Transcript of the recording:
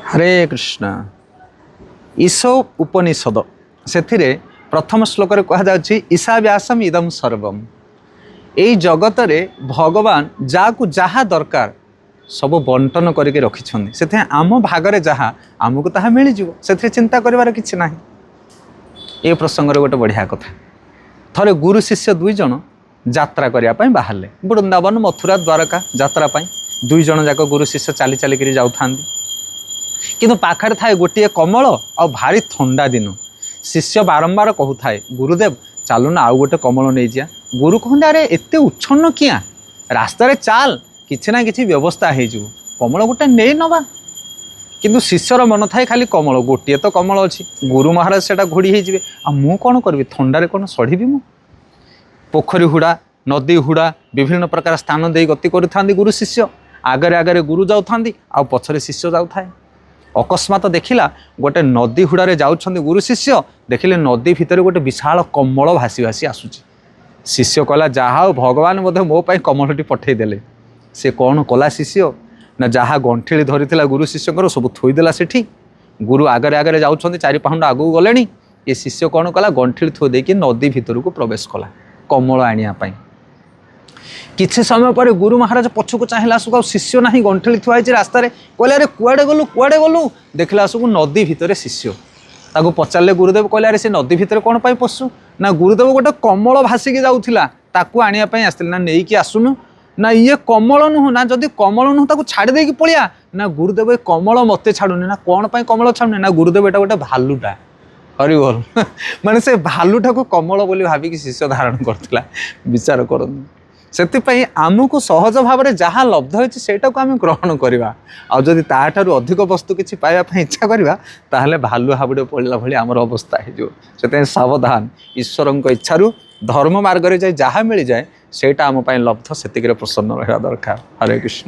हरे कृष्ण ईशो उपनिषद से प्रथम श्लोक कहुच्छी ईशा व्यासम इदम सर्वम। यही जगत रे भगवान जाकु जहा दरकार सब बंटन करके रखिछन्ति से आम भागरे जहा आमको ताहा मिल से चिंता करिवार किछि नाही। ए प्रसंग गोटे बढ़िया कथा। थरे गुरु शिष्य दुई जन यात्रा करने बाहर वृंदावन मथुरा द्वारका यात्रा दुई जन जाक गुरु शिष्य चली चलिक जाऊँ किंतु पाखरे थाए गोटे कमल आ भारी थंडा दिन। शिष्य बारंबार कहूए गुरुदेव चलुना आउ गोटे कमल नहीं जा। गुरु कहते अरे एत उच्छन्न किया रास्तार चाल किसी ना कि व्यवस्था हो कमल गोटे नहीं नवा। किंतु शिष्यर मन थाए खाली कमल गोटे तो कमल अच्छी गुरु महाराज से घोड़ी होइजिबे आ मु कौन करी थंडारे कौन सढ़ी मु। पोखरी हुड़ा नदी हुड़ा विभिन्न प्रकार स्थान दे गति करुथांती गुरु शिष्य आगरे आगरे गुरु जाऊँ आ पछरे शिष्य जाऊ थाए। अकस्मात देखिला गोटे नदी हुड़ारे जाउछन्ती गुरु शिष्य देखिले नदी भितर गोटे विशाल कमल भासी भासी आसुची। शिष्य कहला जहा भगवान बोधे मो पाई कमलटी पठेदेले। से कौन कला शिष्य ना जहा गंठिली धरी गुरु शिष्य सब थोईदेला सेठी। गुरु आगरे आगरे जाउछन्ती चारि पाहुंड आगू गलेनी ये शिष्य कौन कला गंठिली थोई देकी नदी भितर को प्रवेश कला कमल आनिया पाई। किछि समय पर गुरु महाराज पछक चाहिला सुख शिष्य ना गंठिली थुआई रास्ता कहले अरे कुआडे गलु देखला सब नदी भितर शिष्य ताको पचारे गुरुदेव कहले अरे से नदी भितर कौन पाई पशु ना गुरुदेव गोटे कमल भासिकी जाऊला ताकू आनिया पाई आसथिले ना नहीं कि आसुनु ना ये कमल नुह ना जदि कमल नुह ताकू छाड़ी देकी पलिया ना गुरुदेव ये कमल मते छाड़ुनी ना कौन पाई कमल छाड़ुनी ना गुरुदेव एटा गोटे भालुटा हरि बोल माने से भालुटा को कमल बोली भाविकी शिष्य धारण करथिला। विचार करनु से आमको सहज भाव में जहाँ लब्ध होती सेटा को आम ग्रहण करवा आ जदि ताठारु अधिक वस्तु किसी पाइबा इच्छा करवा ताहले भालु हाबुड़े पड़ला भली आमर अवस्था हो। सावधान ईश्वर इच्छारू धर्म मार्ग रे जाए जहाँ मिल जाए सेटा आम लब्ध से प्रसन्न रहा दरकार। हरे कृष्ण।